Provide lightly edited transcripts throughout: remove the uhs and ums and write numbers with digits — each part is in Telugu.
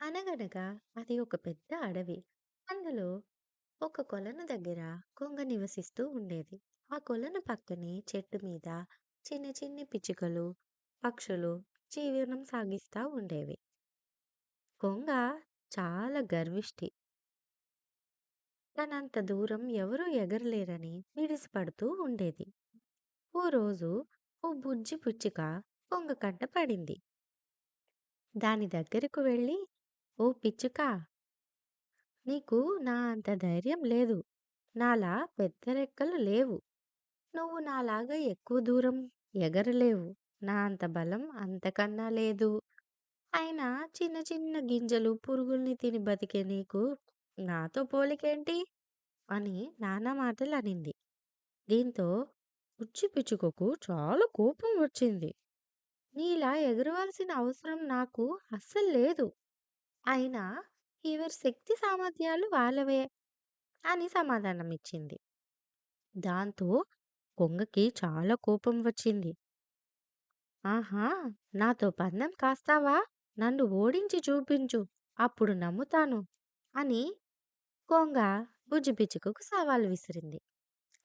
అనగనగా అది ఒక పెద్ద అడవి. అందులో ఒక కొలను దగ్గర కొంగ నివసిస్తూ ఉండేది. ఆ కొలను పక్కనే చెట్టు మీద చిన్న చిన్ని పిచ్చుకలు, పక్షులు జీవనం సాగిస్తా ఉండేవి. కొంగ చాలా గర్విష్టి. తనంత దూరం ఎవరూ ఎగరలేరని మిడిసిపడుతూ ఉండేది. ఓ రోజు ఓ బుజ్జి పిచ్చుక కొంగ కంట పడింది. దాని దగ్గరకు వెళ్ళి, "ఓ పిచ్చుకా, నీకు నా అంత ధైర్యం లేదు. నాలా పెద్ద రెక్కలు లేవు. నువ్వు నాలాగా ఎక్కువ దూరం ఎగరలేవు. నా అంత బలం అంతకన్నా లేదు. అయినా చిన్న చిన్న గింజలు, పురుగుల్ని తిని బతికే నీకు నాతో పోలికేంటి?" అని నానా మాటలనింది. దీంతో పిచ్చి పిచ్చుకకు చాలా కోపం వచ్చింది. నీలా ఎగరవలసిన అవసరం నాకు అస్సలు లేదు. అయినా ఎవరి శక్తి సామర్థ్యాలు వాళ్ళవే అని సమాధానమిచ్చింది. దాంతో కొంగకి చాలా కోపం వచ్చింది. ఆహా! నాతో పందెం కాస్తావా? నన్ను ఓడించి చూపించు. అప్పుడు నమ్ముతాను అని కొంగ బుజ్జిపిచ్చుకకు సవాల్ విసిరింది.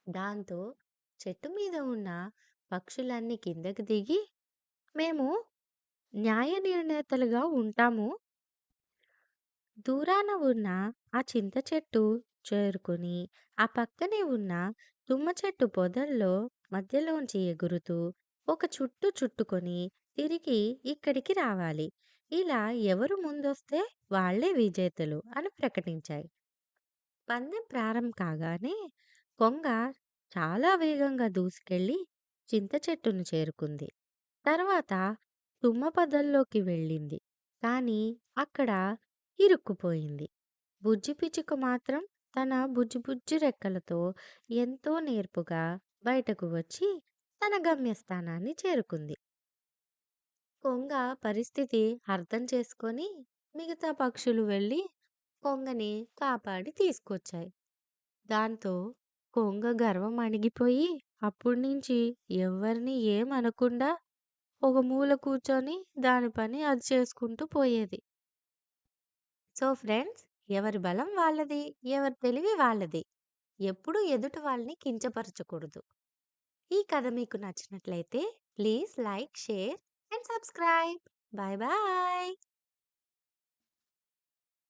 దాంతో చెట్టు మీద ఉన్న పక్షులన్నీ కిందకి దిగి, మేము న్యాయ నిర్ణేతలుగా ఉంటాము. దూరాన ఉన్న ఆ చింత చెట్టు చేరుకుని, ఆ పక్కనే ఉన్న తుమ్మ చెట్టు పొదల్లో మధ్యలోంచి ఎగురుతూ ఒక చుట్టు చుట్టుకొని తిరిగి ఇక్కడికి రావాలి. ఇలా ఎవరు ముందొస్తే వాళ్ళే విజేతలు అని ప్రకటించాయి. పందెం ప్రారంభం కాగానే కొంగ చాలా వేగంగా దూసుకెళ్లి చింత చెట్టును చేరుకుంది. తర్వాత తుమ్మ పొదల్లోకి వెళ్ళింది. కానీ అక్కడ ఇరుక్కుపోయింది. బుజ్జి పిచ్చుక మాత్రం తన బుజ్జి బుజ్జి రెక్కలతో ఎంతో నేర్పుగా బయటకు వచ్చి తన గమ్యస్థానాన్ని చేరుకుంది. కొంగ పరిస్థితి అర్థం చేసుకొని మిగతా పక్షులు వెళ్ళి కొంగని కాపాడి తీసుకొచ్చాయి. దాంతో కొంగ గర్వం అణిగిపోయి అప్పటినుంచి ఎవ్వరిని ఏమనకుండా ఒక మూల కూర్చొని దాని పని అది చేసుకుంటూ పోయేది. సో ఫ్రెండ్స్, ఎవరి బలం వాళ్ళది, ఎవరి తెలివి వాళ్ళది. ఎప్పుడూ ఎదుటి వాళ్ళని కించపరచకూడదు. ఈ కథ మీకు నచ్చినట్లయితే please like, share and subscribe. Bye bye.